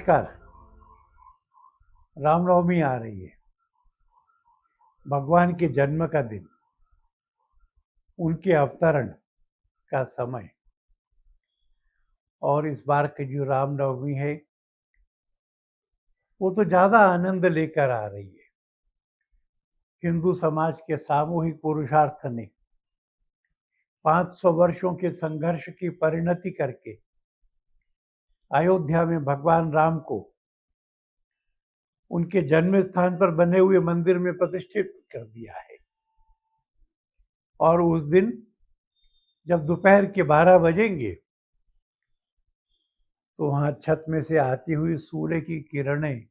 नमस्कार। रामनवमी आ रही है, भगवान के जन्म का दिन, उनके अवतरण का समय। और इस बार की जो रामनवमी है वो तो ज़्यादा आनंद लेकर आ रही है। हिंदू समाज के सामूहिक पुरुषार्थ ने 500 वर्षों के संघर्ष की परिणति करके अयोध्या में भगवान राम को उनके जन्म स्थान पर बने हुए मंदिर में प्रतिष्ठित कर दिया है। और उस दिन जब दोपहर के 12 बजेंगे तो वहां छत में से आती हुई सूर्य की किरणें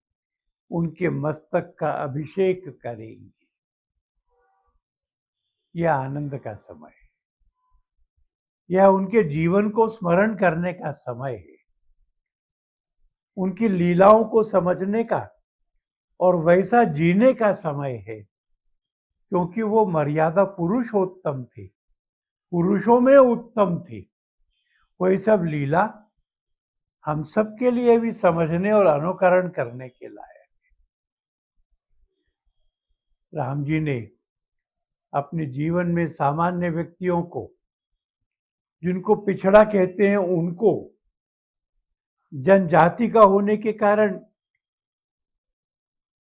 उनके मस्तक का अभिषेक करेंगी। यह आनंद का समय है, यह उनके जीवन को स्मरण करने का समय है, उनकी लीलाओं को समझने का और वैसा जीने का समय है, क्योंकि वो मर्यादा पुरुषोत्तम थे, पुरुषों में उत्तम थे। वही सब लीला हम सब के लिए भी समझने और अनुकरण करने के लायक है। राम जी ने अपने जीवन में सामान्य व्यक्तियों को, जिनको पिछड़ा कहते हैं, उनको, जनजाति का होने के कारण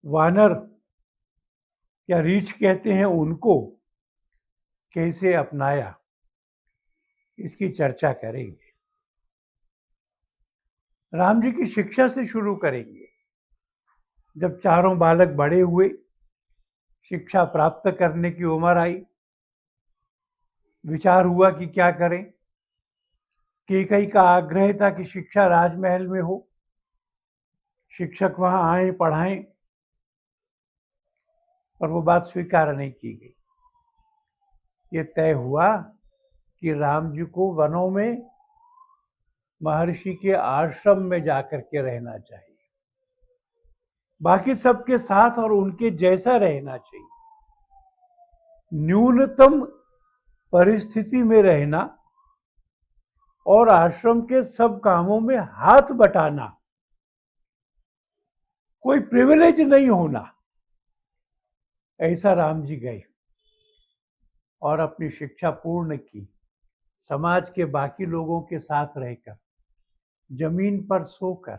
वानर या रीछ कहते हैं, उनको कैसे अपनाया, इसकी चर्चा करेंगे। राम जी की शिक्षा से शुरू करेंगे। जब चारों बालक बड़े हुए, शिक्षा प्राप्त करने की उम्र आई, विचार हुआ कि क्या करें। कैकेयी का आग्रह था कि शिक्षा राजमहल में हो, शिक्षक वहां आए, पढ़ाएं, पर वो बात स्वीकार नहीं की गई। ये तय हुआ कि राम जी को वनों में महर्षि के आश्रम में जाकर के रहना चाहिए, बाकी सबके साथ और उनके जैसा रहना चाहिए। न्यूनतम परिस्थिति में रहना और आश्रम के सब कामों में हाथ बटाना, कोई प्रिविलेज नहीं होना। ऐसा राम जी गए और अपनी शिक्षा पूर्ण की। समाज के बाकी लोगों के साथ रहकर, जमीन पर सोकर,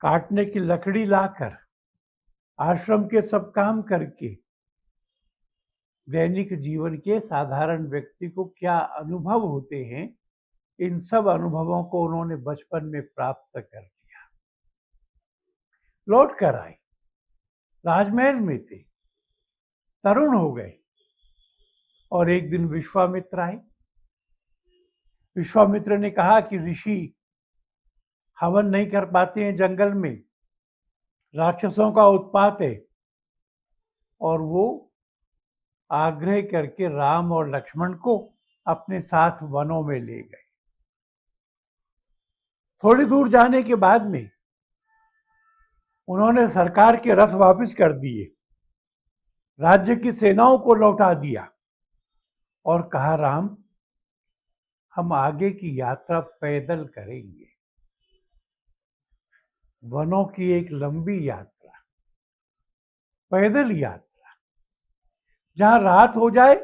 काटने की लकड़ी लाकर, आश्रम के सब काम करके दैनिक जीवन के साधारण व्यक्ति को क्या अनुभव होते हैं, इन सब अनुभवों को उन्होंने बचपन में प्राप्त कर लिया। लौट कर आए, राजमहल में थे, तरुण हो गए, और एक दिन विश्वामित्र आए। विश्वामित्र ने कहा कि ऋषि हवन नहीं कर पाते हैं, जंगल में राक्षसों का उत्पात है, और वो आग्रह करके राम और लक्ष्मण को अपने साथ वनों में ले गए। थोड़ी दूर जाने के बाद में उन्होंने सरकार के रथ वापस कर दिए, राज्य की सेनाओं को लौटा दिया और कहा, राम, हम आगे की यात्रा पैदल करेंगे। वनों की एक लंबी यात्रा, पैदल यात्रा, जहां रात हो जाए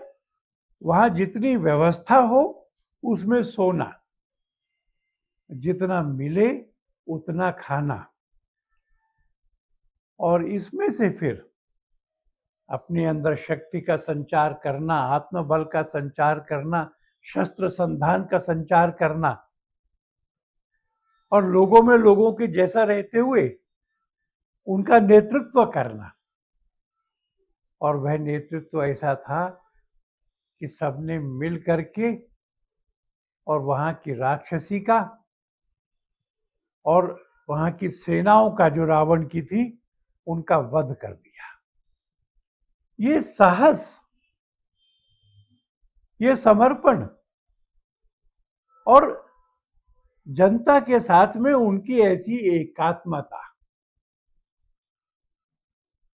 वहां जितनी व्यवस्था हो उसमें सोना, जितना मिले उतना खाना, और इसमें से फिर अपने अंदर शक्ति का संचार करना, आत्मबल का संचार करना, शस्त्र संधान का संचार करना, और लोगों में लोगों के जैसा रहते हुए उनका नेतृत्व करना। और वह नेतृत्व ऐसा था कि सबने मिल करके और वहां की राक्षसी का और वहां की सेनाओं का, जो रावण की थी, उनका वध कर दिया। ये साहस, ये समर्पण और जनता के साथ में उनकी ऐसी एकात्मता,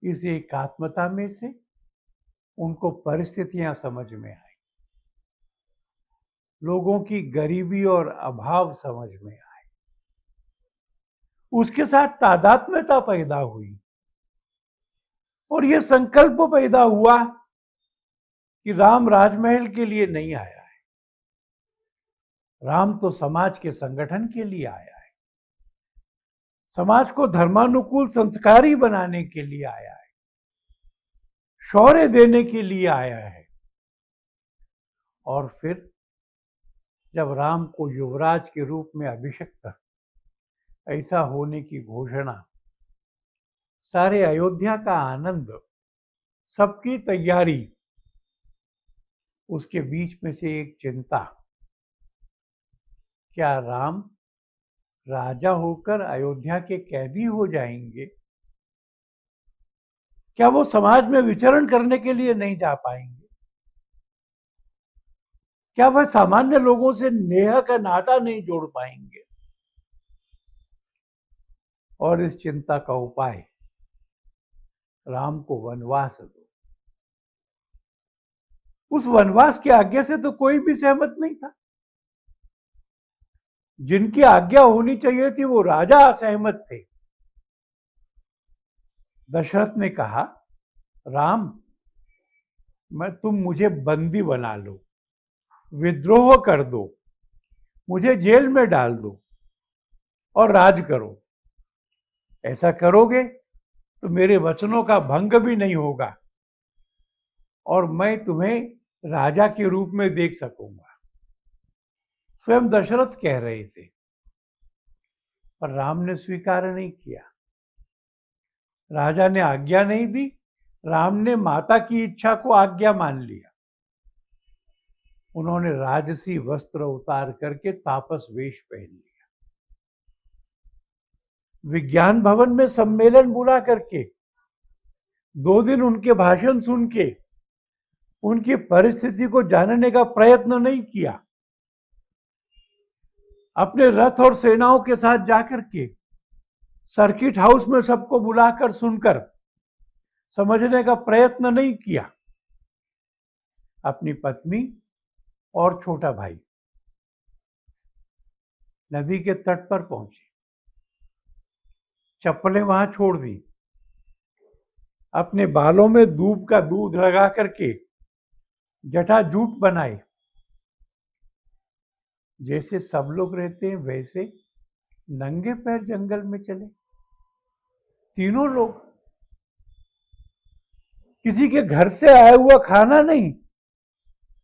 इस एकात्मता में से उनको परिस्थितियां समझ में आई, लोगों की गरीबी और अभाव समझ में आए, उसके साथ तादात्म्यता पैदा हुई और यह संकल्प पैदा हुआ कि राम राजमहल के लिए नहीं आया है, राम तो समाज के संगठन के लिए आया है, समाज को धर्मानुकूल संस्कारी बनाने के लिए आया है, शौर्य देने के लिए आया है। और फिर जब राम को युवराज के रूप में अभिषिक्त ऐसा होने की घोषणा, सारे अयोध्या का आनंद, सबकी तैयारी, उसके बीच में से एक चिंता, क्या राम राजा होकर अयोध्या के कैदी हो जाएंगे? क्या वो समाज में विचरण करने के लिए नहीं जा पाएंगे? क्या वह सामान्य लोगों से नेह का नाता नहीं जोड़ पाएंगे? और इस चिंता का उपाय, राम को वनवास दो। उस वनवास की आज्ञा से तो कोई भी सहमत नहीं था। जिनकी आज्ञा होनी चाहिए थी वो राजा असहमत थे। दशरथ ने कहा, राम, तुम मुझे बंदी बना लो, विद्रोह कर दो, मुझे जेल में डाल दो और राज करो। ऐसा करोगे तो मेरे वचनों का भंग भी नहीं होगा और मैं तुम्हें राजा के रूप में देख सकूंगा। स्वयं दशरथ कह रहे थे, पर राम ने स्वीकार नहीं किया। राजा ने आज्ञा नहीं दी, राम ने माता की इच्छा को आज्ञा मान लिया। उन्होंने राजसी वस्त्र उतार करके तापस वेश पहन लिया। विज्ञान भवन में सम्मेलन बुला करके 2 दिन उनके भाषण सुन के उनकी परिस्थिति को जानने का प्रयत्न नहीं किया। अपने रथ और सेनाओं के साथ जाकर के सर्किट हाउस में सबको बुलाकर सुनकर समझने का प्रयत्न नहीं किया। अपनी पत्नी और छोटा भाई नदी के तट पर पहुंचे, चप्पलें वहां छोड़ दी, अपने बालों में दूब का दूध लगा करके जटा जूट बनाए। जैसे सब लोग रहते हैं वैसे नंगे पैर जंगल में चले, तीनों लोग। किसी के घर से आया हुआ खाना नहीं,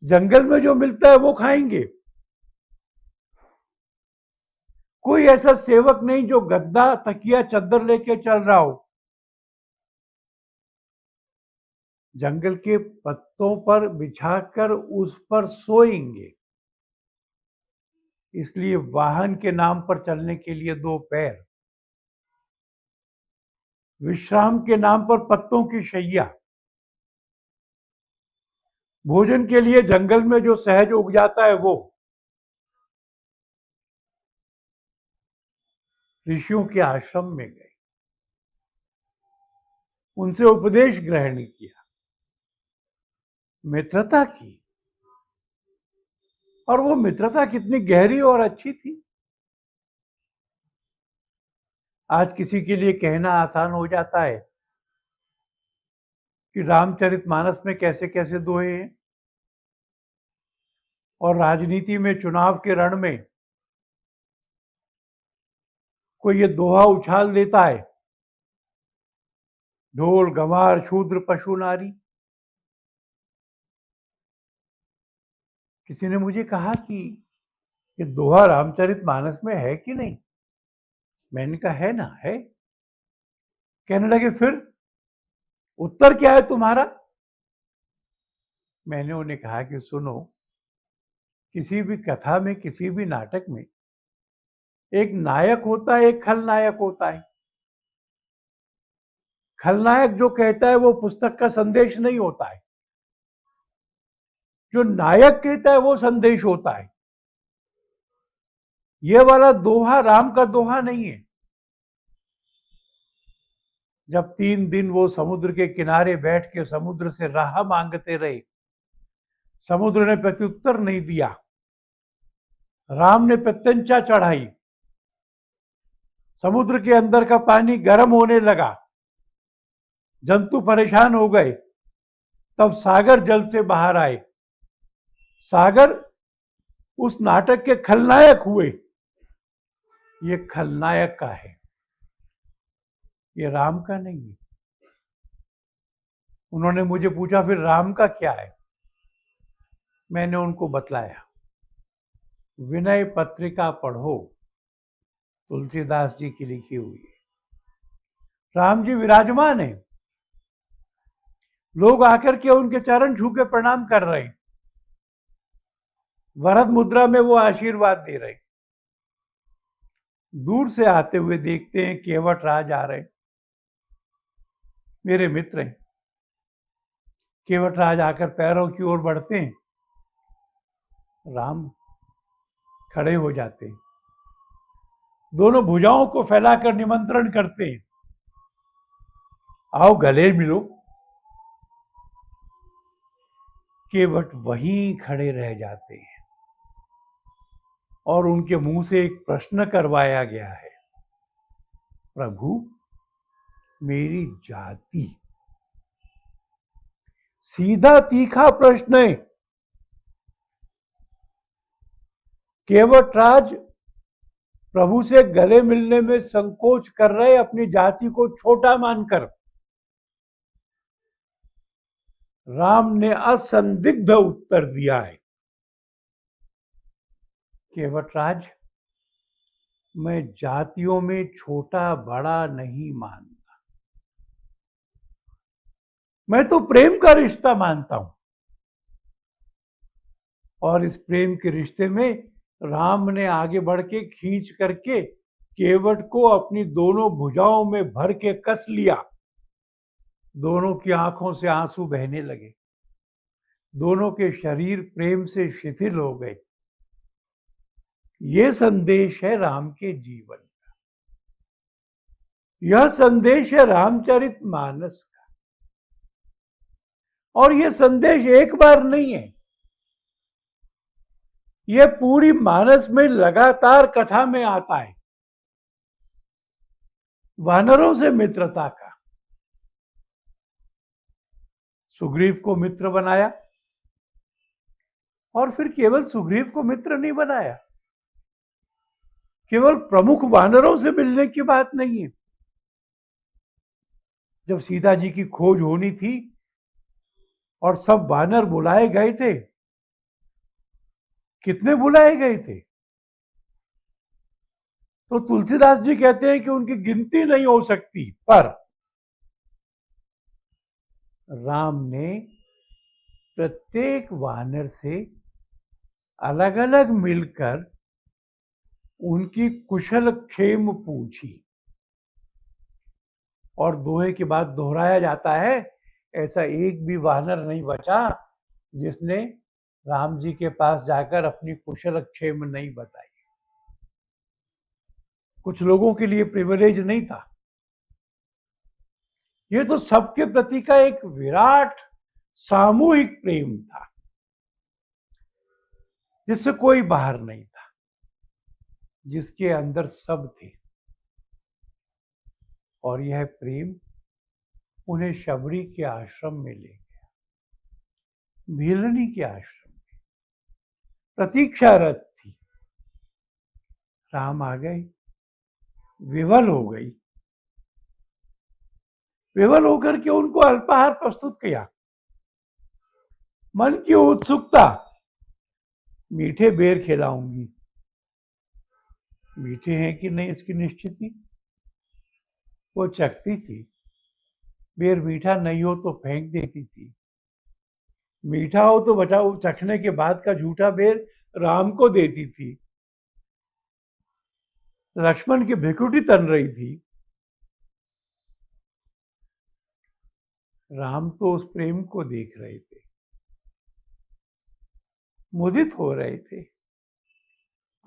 जंगल में जो मिलता है वो खाएंगे। कोई ऐसा सेवक नहीं जो गद्दा, तकिया, चद्दर लेके चल रहा हो। जंगल के पत्तों पर बिछाकर उस पर सोएंगे। इसलिए वाहन के नाम पर चलने के लिए 2 पैर, विश्राम के नाम पर पत्तों की शैया, भोजन के लिए जंगल में जो सहज उग जाता है वो। ऋषियों के आश्रम में गए, उनसे उपदेश ग्रहण किया, मित्रता की। और वो मित्रता कितनी गहरी और अच्छी थी। आज किसी के लिए कहना आसान हो जाता है कि रामचरितमानस में कैसे कैसे दोहे हैं, और राजनीति में, चुनाव के रण में कोई ये दोहा उछाल देता है, ढोल गंवार शूद्र पशु नारी। किसी ने मुझे कहा कि ये दोहा रामचरितमानस में है कि नहीं। मैंने कहा है ना, है। कहने लगे, फिर उत्तर क्या है तुम्हारा? मैंने उन्हें कहा कि सुनो, किसी भी कथा में, किसी भी नाटक में एक नायक होता है, एक खलनायक होता है। खलनायक जो कहता है वो पुस्तक का संदेश नहीं होता है, जो नायक कहता है वो संदेश होता है। ये वाला दोहा राम का दोहा नहीं है। जब 3 दिन वो समुद्र के किनारे बैठ के समुद्र से राह मांगते रहे, समुद्र ने प्रत्युत्तर नहीं दिया, राम ने प्रत्यंचा चढ़ाई, समुद्र के अंदर का पानी गर्म होने लगा, जंतु परेशान हो गए, तब सागर जल से बाहर आए। सागर उस नाटक के खलनायक हुए। ये खलनायक का है, ये राम का नहीं है। उन्होंने मुझे पूछा फिर राम का क्या है? मैंने उनको बतलाया, विनय पत्रिका पढ़ो, तुलसीदास जी की लिखी हुई है। राम जी विराजमान है, लोग आकर के उनके चरण छू के प्रणाम कर रहे हैं, वरद मुद्रा में वो आशीर्वाद दे रहे। दूर से आते हुए देखते हैं केवट राज आ रहे, मेरे मित्र हैं। केवट राज आकर पैरों की ओर बढ़ते हैं, राम खड़े हो जाते हैं, दोनों भुजाओं को फैलाकर निमंत्रण करते हैं, आओ गले मिलो। केवट वहीं खड़े रह जाते हैं और उनके मुंह से एक प्रश्न करवाया गया है, प्रभु मेरी जाति। सीधा तीखा प्रश्न है। केवटराज प्रभु से गले मिलने में संकोच कर रहे, अपनी जाति को छोटा मानकर। राम ने असंदिग्ध उत्तर दिया है, केवटराज मैं जातियों में छोटा बड़ा नहीं मानता, मैं तो प्रेम का रिश्ता मानता हूं। और इस प्रेम के रिश्ते में राम ने आगे बढ़ के खींच करके केवट को अपनी दोनों भुजाओं में भर के कस लिया। दोनों की आंखों से आंसू बहने लगे, दोनों के शरीर प्रेम से शिथिल हो गए। यह संदेश है राम के जीवन का, यह संदेश है रामचरित मानस का। और यह संदेश एक बार नहीं है, यह पूरी मानस में लगातार कथा में आता है। वानरों से मित्रता का, सुग्रीव को मित्र बनाया, और फिर केवल सुग्रीव को मित्र नहीं बनाया, केवल प्रमुख वानरों से मिलने की बात नहीं है। जब सीता जी की खोज होनी थी और सब वानर बुलाए गए थे, कितने बुलाए गए थे? तो तुलसीदास जी कहते हैं कि उनकी गिनती नहीं हो सकती, पर राम ने प्रत्येक वानर से अलग अलग मिलकर उनकी कुशल क्षेम पूछी। और दोहे के बाद दोहराया जाता है, ऐसा एक भी वानर नहीं बचा जिसने राम जी के पास जाकर अपनी कुशल क्षेम नहीं बताई। कुछ लोगों के लिए प्रिविलेज नहीं था, यह तो सबके प्रति का एक विराट सामूहिक प्रेम था, जिससे कोई बाहर नहीं था, जिसके अंदर सब थे। और यह प्रेम उन्हें शबरी के आश्रम में ले गया, भीलनी के आश्रम में प्रतीक्षारत थी। राम आ गए, विवल हो गई, विवल होकर के उनको अल्पाहार प्रस्तुत किया। मन की उत्सुकता, मीठे बेर खिलाऊंगी, मीठे हैं कि नहीं इसकी निश्चिती। वो चखती थी, बेर मीठा नहीं हो तो फेंक देती थी, मीठा हो तो बचाओ, चखने के बाद का झूठा बेर राम को देती थी। लक्ष्मण की भृकुटी तन रही थी। राम तो उस प्रेम को देख रहे थे, मुदित हो रहे थे,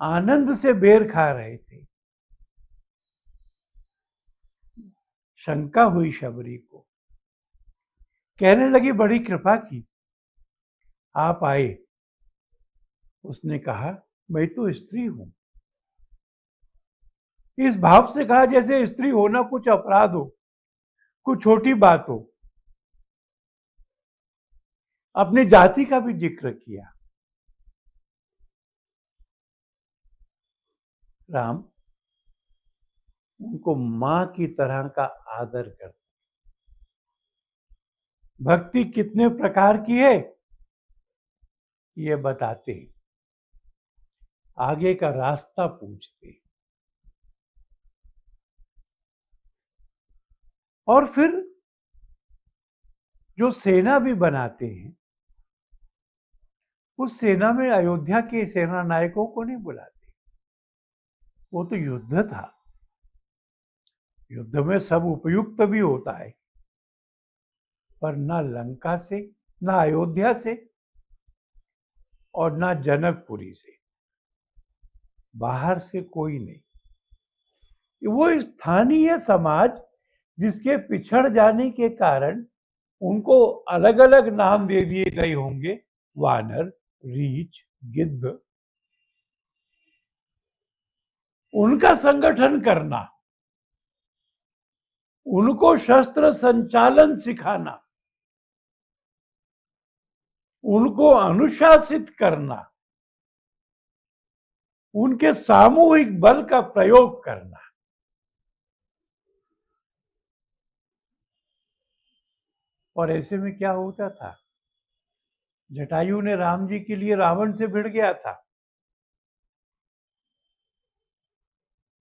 आनंद से बेर खा रहे थे। शंका हुई शबरी को, कहने लगी बड़ी कृपा की, आप आए। उसने कहा मैं तो स्त्री हूं, इस भाव से कहा जैसे स्त्री होना कुछ अपराध हो, कुछ छोटी बात हो। अपनी जाति का भी जिक्र किया। राम उनको मां की तरह का आदर करते। भक्ति कितने प्रकार की है ये बताते, आगे का रास्ता पूछते, और फिर जो सेना भी बनाते हैं उस सेना में अयोध्या के सेना नायकों को नहीं बुलाते। वो तो युद्ध था, युद्ध में सब उपयुक्त भी होता है, पर ना लंका से, ना अयोध्या से, और ना जनकपुरी से, बाहर से कोई नहीं। वो स्थानीय समाज जिसके पिछड़ जाने के कारण उनको अलग अलग नाम दे दिए गए होंगे, वानर, रीछ, गिद्ध, उनका संगठन करना, उनको शस्त्र संचालन सिखाना, उनको अनुशासित करना, उनके सामूहिक बल का प्रयोग करना। और ऐसे में क्या होता था, जटायु ने राम जी के लिए रावण से भिड़ गया था।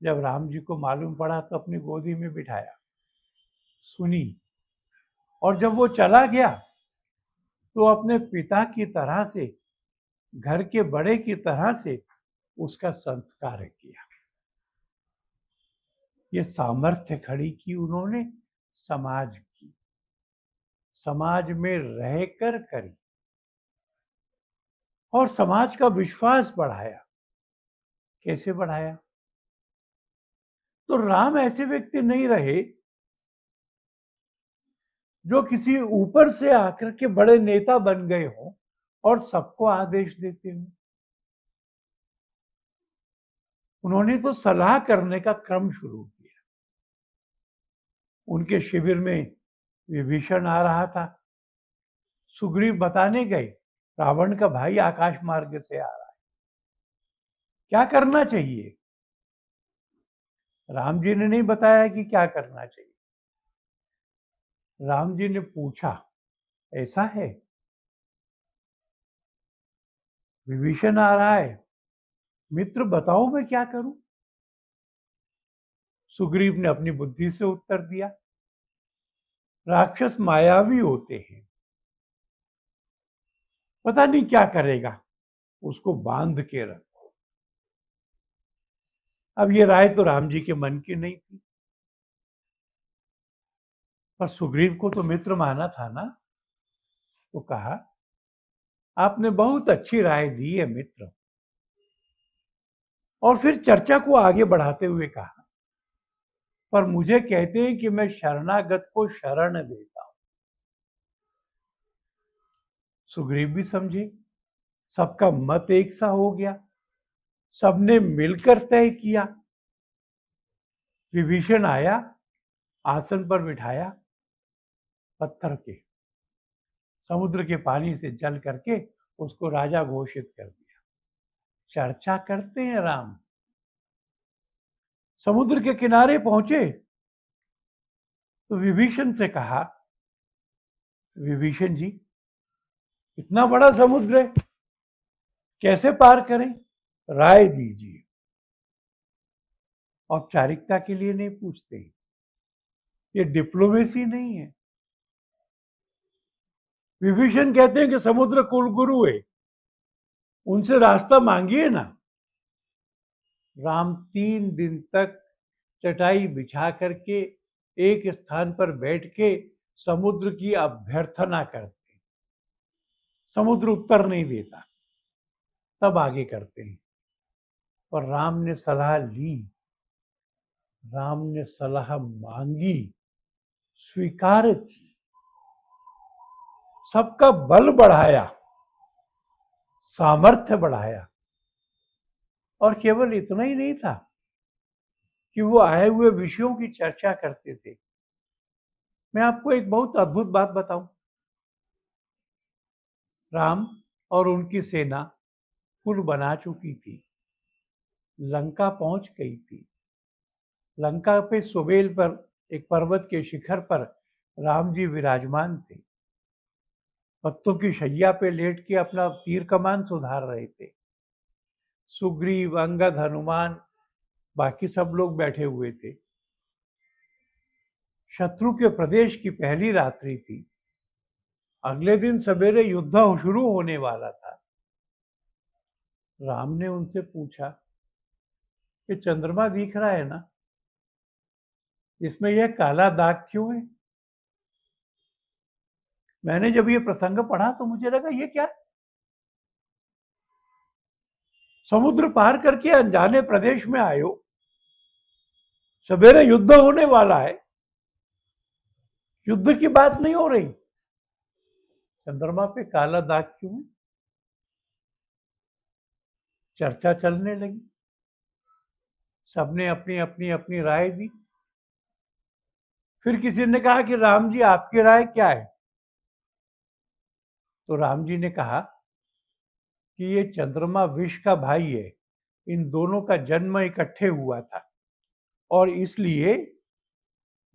जब राम जी को मालूम पड़ा तो अपनी गोदी में बिठाया, सुनी, और जब वो चला गया तो अपने पिता की तरह से, घर के बड़े की तरह से उसका संस्कार किया। ये सामर्थ्य खड़ी की उन्होंने समाज की, समाज में रहकर करी, और समाज का विश्वास बढ़ाया। कैसे बढ़ाया? तो राम ऐसे व्यक्ति नहीं रहे जो किसी ऊपर से आकर के बड़े नेता बन गए हों और सबको आदेश देते हों। उन्होंने तो सलाह करने का क्रम शुरू किया। उनके शिविर में विभीषण आ रहा था, सुग्रीव बताने गए रावण का भाई आकाश मार्ग से आ रहा है, क्या करना चाहिए? राम जी ने नहीं बताया कि क्या करना चाहिए। राम जी ने पूछा, ऐसा है, विभीषण आ रहा है, मित्र बताओ मैं क्या करूं? सुग्रीव ने अपनी बुद्धि से उत्तर दिया, राक्षस मायावी होते हैं, पता नहीं क्या करेगा, उसको बांध के रखो। अब ये राय तो राम जी के मन की नहीं थी, पर सुग्रीव को तो मित्र माना था ना, तो कहा आपने बहुत अच्छी राय दी है मित्र। और फिर चर्चा को आगे बढ़ाते हुए कहा, पर मुझे कहते हैं कि मैं शरणागत को शरण देता हूं। सुग्रीव भी समझे, सबका मत एक सा हो गया, सबने मिलकर तय किया। विभीषण आया, आसन पर बिठाया, पत्थर के, समुद्र के पानी से जल करके उसको राजा घोषित कर दिया। चर्चा करते हैं राम। समुद्र के किनारे पहुंचे तो विभीषण से कहा, विभीषण जी इतना बड़ा समुद्र है, कैसे पार करें, राय दीजिए। औपचारिकता के लिए नहीं पूछते, ये डिप्लोमेसी नहीं है। विभीषण कहते हैं कि समुद्र कुलगुरु है, उनसे रास्ता मांगिए ना। राम 3 दिन तक चटाई बिछा करके एक स्थान पर बैठ के समुद्र की अभ्यर्थना करते, समुद्र उत्तर नहीं देता, तब आगे करते हैं। और राम ने सलाह ली, राम ने सलाह मांगी, स्वीकार की, सबका बल बढ़ाया, सामर्थ्य बढ़ाया। और केवल इतना ही नहीं था, कि वो आए हुए विषयों की चर्चा करते थे। मैं आपको एक बहुत अद्भुत बात बताऊं। राम और उनकी सेना पुल बना चुकी थी, लंका पहुंच गई थी। लंका पे सुबेल पर एक पर्वत के शिखर पर राम जी विराजमान थे। पत्तों की शैया पे लेट के अपना तीर कमान सुधार रहे थे। सुग्रीव, अंगद, हनुमान, बाकी सब लोग बैठे हुए थे। शत्रु के प्रदेश की पहली रात्रि थी। अगले दिन सवेरे युद्ध शुरू होने वाला था। राम ने उनसे पूछा कि चंद्रमा दिख रहा है ना, इसमें यह काला दाग क्यों है? मैंने जब ये प्रसंग पढ़ा तो मुझे लगा ये क्या? समुद्र पार करके अनजाने प्रदेश में आए हो, सवेरे युद्ध होने वाला है, युद्ध की बात नहीं हो रही, चंद्रमा पे काला दाग क्यों है? चर्चा चलने लगी। सबने अपनी अपनी अपनी राय दी। फिर किसी ने कहा कि राम जी आपकी राय क्या है? तो राम जी ने कहा कि ये चंद्रमा विष का भाई है, इन दोनों का जन्म इकट्ठे हुआ था और इसलिए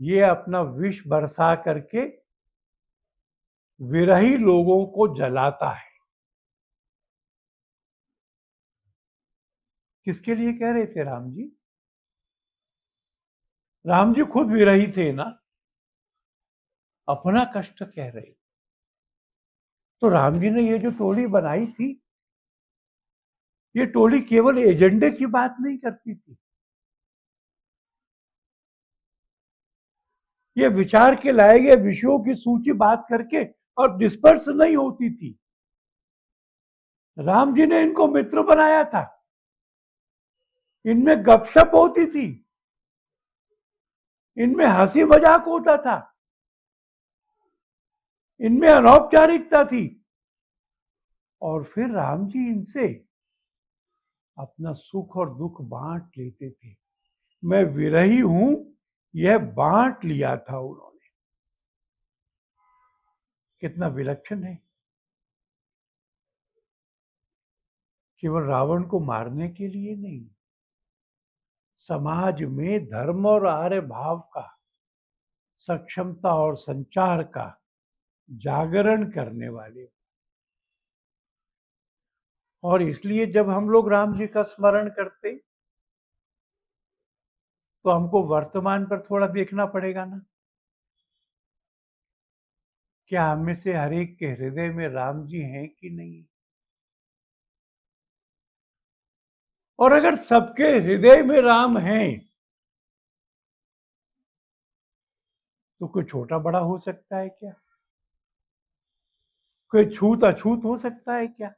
ये अपना विष बरसा करके विरही लोगों को जलाता है। किसके लिए कह रहे थे राम जी? राम जी खुद विरही थे ना, अपना कष्ट कह रहे। तो राम जी ने ये जो टोली बनाई थी, ये टोली केवल एजेंडे की बात नहीं करती थी, ये विचार के लाए गए विषयों की सूची बात करके और डिस्पर्स नहीं होती थी। राम जी ने इनको मित्र बनाया था, इनमें गपशप होती थी, इनमें हंसी मजाक होता था, इनमें अनौपचारिकता थी। और फिर राम जी इनसे अपना सुख और दुख बांट लेते थे। मैं विरही हूं, यह बांट लिया था उन्होंने। कितना विलक्षण है। केवल रावण को मारने के लिए नहीं, समाज में धर्म और आर्य भाव का, सक्षमता और संचार का जागरण करने वाले। और इसलिए जब हम लोग राम जी का स्मरण करते तो हमको वर्तमान पर थोड़ा देखना पड़ेगा ना। क्या हम में से हर एक के हृदय में राम जी हैं कि नहीं? और अगर सबके हृदय में राम हैं तो कोई छोटा बड़ा हो सकता है क्या? कोई छूत अछूत हो सकता है क्या?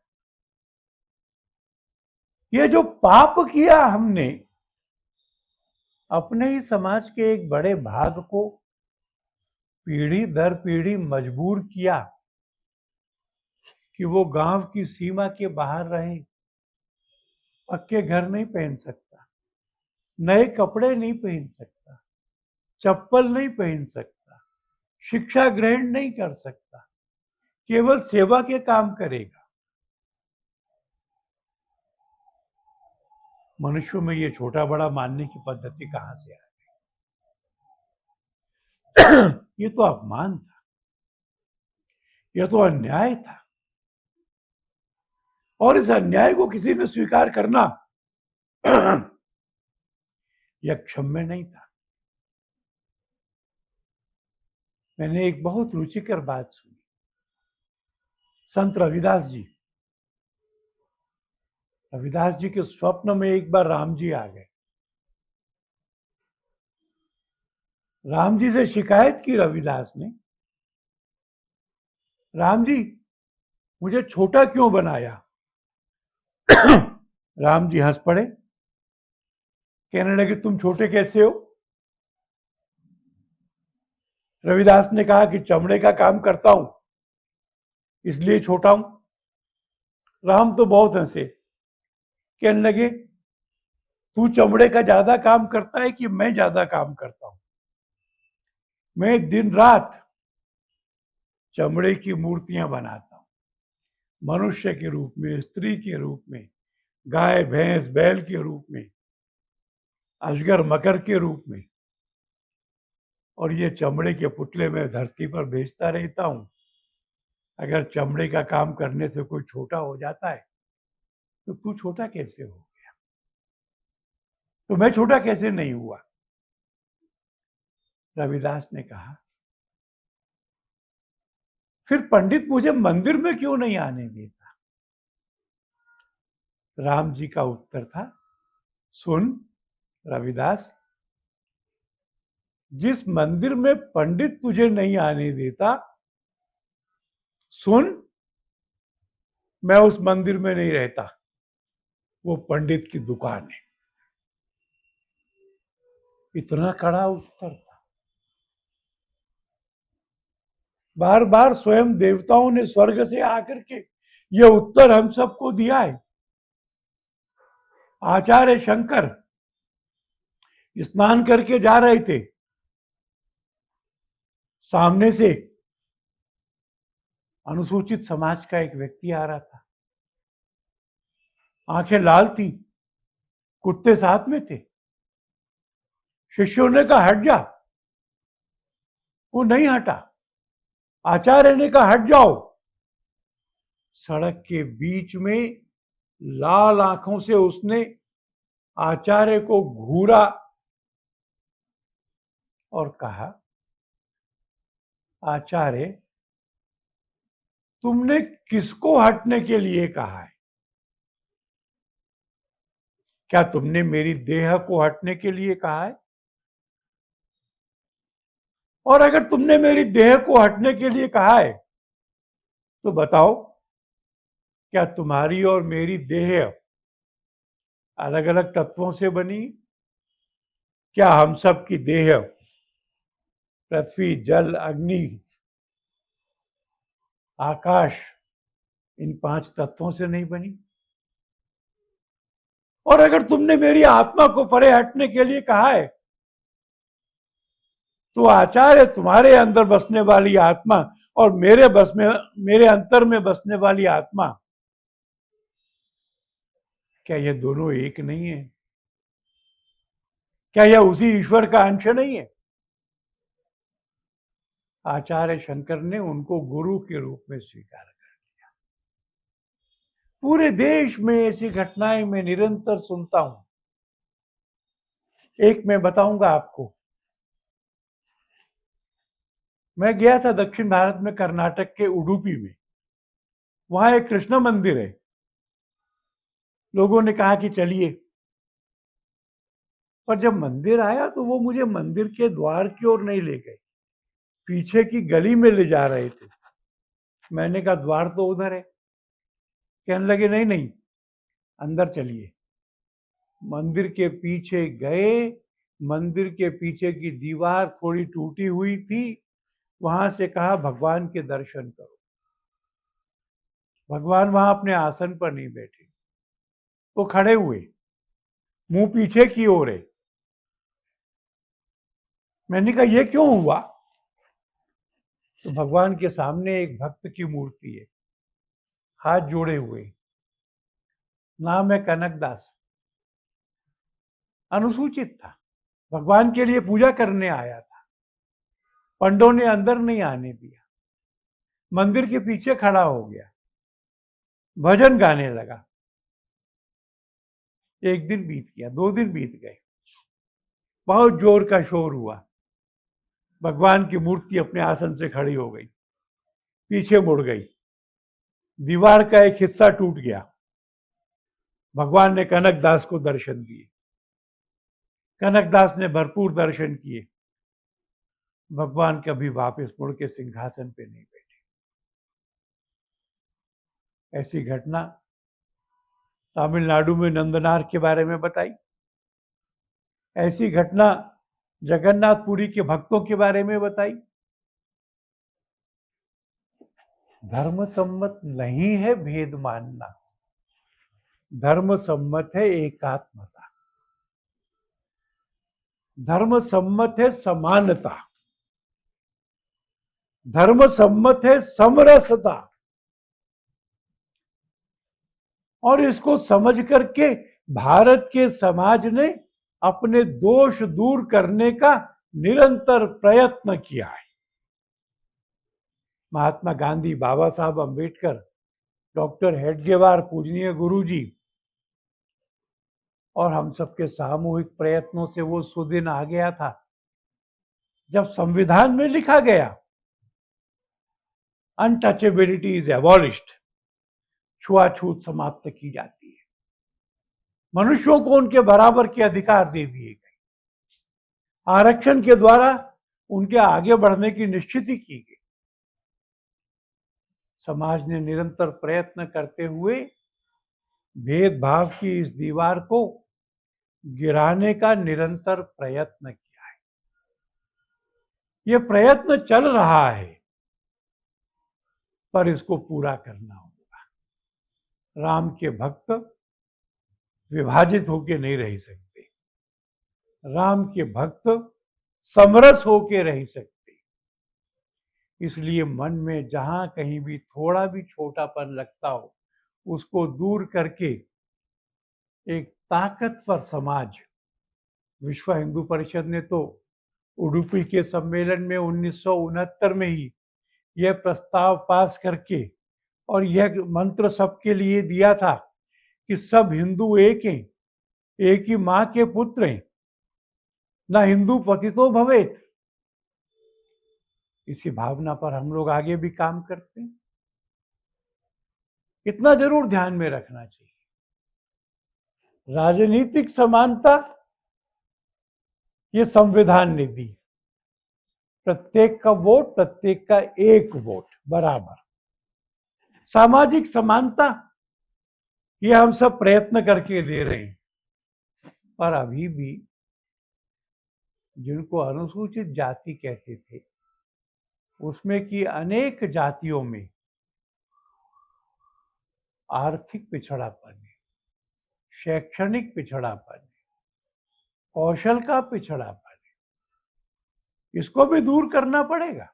ये जो पाप किया हमने, अपने ही समाज के एक बड़े भाग को पीढ़ी दर पीढ़ी मजबूर किया कि वो गांव की सीमा के बाहर रहे, पक्के घर नहीं पहन सकता, नए कपड़े नहीं पहन सकता, चप्पल नहीं पहन सकता, शिक्षा ग्रहण नहीं कर सकता, केवल सेवा के काम करेगा। मनुष्यों में ये छोटा बड़ा मानने की पद्धति कहां से आ गई? ये तो अपमान था, यह तो अन्याय था। और इस अन्याय को किसी ने स्वीकार करना यह क्षम्य नहीं था। मैंने एक बहुत रुचिकर बात सुनी। संत रविदास जी के स्वप्न में एक बार राम जी आ गए। राम जी से शिकायत की रविदास ने, राम जी मुझे छोटा क्यों बनाया? राम जी हंस पड़े, कहने लगे तुम छोटे कैसे हो? रविदास ने कहा कि चमड़े का काम करता हूं इसलिए छोटा हूं। राम तो बहुत हंसे, कहने लगे तू चमड़े का ज्यादा काम करता है कि मैं ज्यादा काम करता हूं? मैं दिन रात चमड़े की मूर्तियां बनाता हूं, मनुष्य के रूप में, स्त्री के रूप में, गाय भैंस बैल के रूप में, अजगर मकर के रूप में, और ये चमड़े के पुतले में धरती पर बेचता रहता हूं। अगर चमड़े का काम करने से कोई छोटा हो जाता है तो तू छोटा कैसे हो गया? तो मैं छोटा कैसे नहीं हुआ? रविदास ने कहा, फिर पंडित मुझे मंदिर में क्यों नहीं आने देता? राम जी का उत्तर था, सुन रविदास, जिस मंदिर में पंडित तुझे नहीं आने देता, सुन, मैं उस मंदिर में नहीं रहता, वो पंडित की दुकान है। इतना कड़ा उत्तर था। बार बार स्वयं देवताओं ने स्वर्ग से आकर के ये उत्तर हम सबको दिया है। आचार्य शंकर स्नान करके जा रहे थे, सामने से अनुसूचित समाज का एक व्यक्ति आ रहा था, आंखें लाल थी, कुत्ते साथ में थे। शिष्यों ने कहा हट जा, वो नहीं हटा। आचार्य ने कहा हट जाओ। सड़क के बीच में लाल आंखों से उसने आचार्य को घूरा और कहा, आचार्य, तुमने किसको हटने के लिए कहा है? क्या तुमने मेरी देह को हटने के लिए कहा है? और अगर तुमने मेरी देह को हटने के लिए कहा है तो बताओ, क्या तुम्हारी और मेरी देह अलग अलग तत्वों से बनी? क्या हम सब की देह पृथ्वी, जल, अग्नि, आकाश, इन 5 तत्वों से नहीं बनी? और अगर तुमने मेरी आत्मा को परे हटने के लिए कहा है तो आचार्य, तुम्हारे अंदर बसने वाली आत्मा और मेरे अंतर में बसने वाली आत्मा, क्या ये दोनों एक नहीं है? क्या यह उसी ईश्वर का अंश नहीं है? आचार्य शंकर ने उनको गुरु के रूप में स्वीकार कर लिया। पूरे देश में ऐसी घटनाएं मैं निरंतर सुनता हूं। एक मैं बताऊंगा आपको। मैं गया था दक्षिण भारत में, कर्नाटक के उडुपी में। वहां एक कृष्ण मंदिर है। लोगों ने कहा कि चलिए, पर जब मंदिर आया तो वो मुझे मंदिर के द्वार की ओर नहीं ले गए, पीछे की गली में ले जा रहे थे। मैंने कहा द्वार तो उधर है। कहने लगे नहीं नहीं, अंदर चलिए। मंदिर के पीछे गए। मंदिर के पीछे की दीवार थोड़ी टूटी हुई थी। वहां से कहा भगवान के दर्शन करो। भगवान वहां अपने आसन पर नहीं बैठे, तो खड़े हुए, मुंह पीछे की ओर है। मैंने कहा ये क्यों हुआ? तो भगवान के सामने एक भक्त की मूर्ति है, हाथ जोड़े हुए, नाम है कनकदास। अनुसूचित था, भगवान के लिए पूजा करने आया था। पंडों ने अंदर नहीं आने दिया। मंदिर के पीछे खड़ा हो गया, भजन गाने लगा। 1 दिन बीत गया, 2 दिन बीत गए, बहुत जोर का शोर हुआ। भगवान की मूर्ति अपने आसन से खड़ी हो गई, पीछे मुड़ गई, दीवार का एक हिस्सा टूट गया। भगवान ने कनकदास को दर्शन दिए। कनकदास ने भरपूर दर्शन किए। भगवान कभी वापस मुड़ के सिंहासन पे नहीं बैठे। ऐसी घटना तमिलनाडु में नंदनार के बारे में बताई। ऐसी घटना जगन्नाथपुरी के भक्तों के बारे में बताई। धर्म सम्मत नहीं है भेद मानना, धर्म सम्मत है एकात्मता। धर्म सम्मत है समानता, धर्म सम्मत है समरसता, और इसको समझ करके भारत के समाज ने अपने दोष दूर करने का निरंतर प्रयत्न किया है। महात्मा गांधी, बाबा साहब अंबेडकर, डॉक्टर हेडगेवार, पूजनीय गुरुजी, और हम सबके सामूहिक प्रयत्नों से वो सुदिन आ गया था जब संविधान में लिखा गया, अनटचेबिलिटी इज एबॉलिश्ड, छुआछूत समाप्त की जाती है, मनुष्यों को उनके बराबर के अधिकार दे दिए गए, आरक्षण के द्वारा उनके आगे बढ़ने की निश्चिति की गई। समाज ने निरंतर प्रयत्न करते हुए भेदभाव की इस दीवार को गिराने का निरंतर प्रयत्न किया है। ये प्रयत्न चल रहा है, पर इसको पूरा करना होगा। राम के भक्त विभाजित होके नहीं रह सकते, राम के भक्त समरस होके रह सकते। इसलिए मन में जहां कहीं भी थोड़ा भी छोटापन लगता हो, उसको दूर करके एक ताकतवर समाज, विश्व हिंदू परिषद ने तो उडुपी के सम्मेलन में 1969 में ही यह प्रस्ताव पास करके और यह मंत्र सबके लिए दिया था कि सब हिंदू एक हैं, एक ही मां के पुत्र हैं, ना हिंदू पतितो भवेत। इसी भावना पर हम लोग आगे भी काम करते हैं। इतना जरूर ध्यान में रखना चाहिए, राजनीतिक समानता ये संविधान ने दी, प्रत्येक का वोट, प्रत्येक का एक वोट बराबर। सामाजिक समानता ये हम सब प्रयत्न करके दे रहे हैं, पर अभी भी जिनको अनुसूचित जाति कहते थे, उसमें की अनेक जातियों में आर्थिक पिछड़ापन है, शैक्षणिक पिछड़ापन है, कौशल का पिछड़ापन है। इसको भी दूर करना पड़ेगा।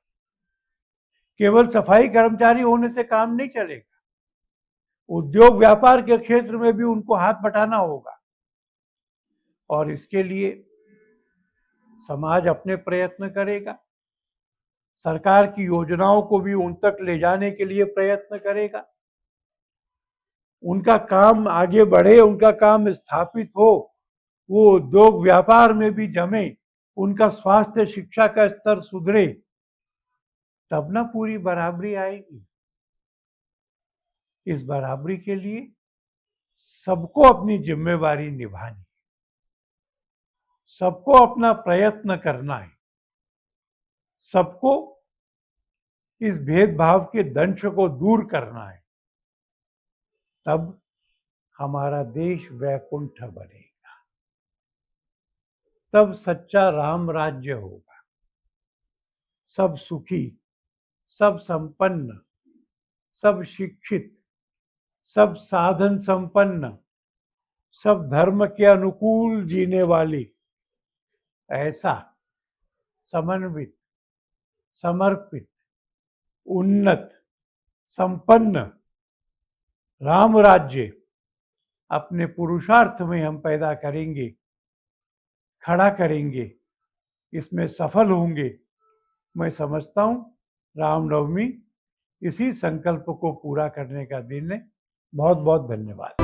केवल सफाई कर्मचारी होने से काम नहीं चलेगा, उद्योग व्यापार के क्षेत्र में भी उनको हाथ बटाना होगा, और इसके लिए समाज अपने प्रयत्न करेगा, सरकार की योजनाओं को भी उन तक ले जाने के लिए प्रयत्न करेगा, उनका काम आगे बढ़े, उनका काम स्थापित हो, वो उद्योग व्यापार में भी जमे, उनका स्वास्थ्य शिक्षा का स्तर सुधरे, तब ना पूरी बराबरी आएगी। इस बराबरी के लिए सबको अपनी जिम्मेवारी निभानी है, सबको अपना प्रयत्न करना है, सबको इस भेदभाव के दंश को दूर करना है। तब हमारा देश वैकुंठ बनेगा, तब सच्चा राम राज्य होगा। सब सुखी, सब संपन्न, सब शिक्षित, सब साधन संपन्न, सब धर्म के अनुकूल जीने वाले, ऐसा समन्वित, समर्पित, उन्नत, संपन्न राम राज्य अपने पुरुषार्थ में हम पैदा करेंगे, खड़ा करेंगे, इसमें सफल होंगे। मैं समझता हूं रामनवमी इसी संकल्प को पूरा करने का दिन है। बहुत बहुत धन्यवाद।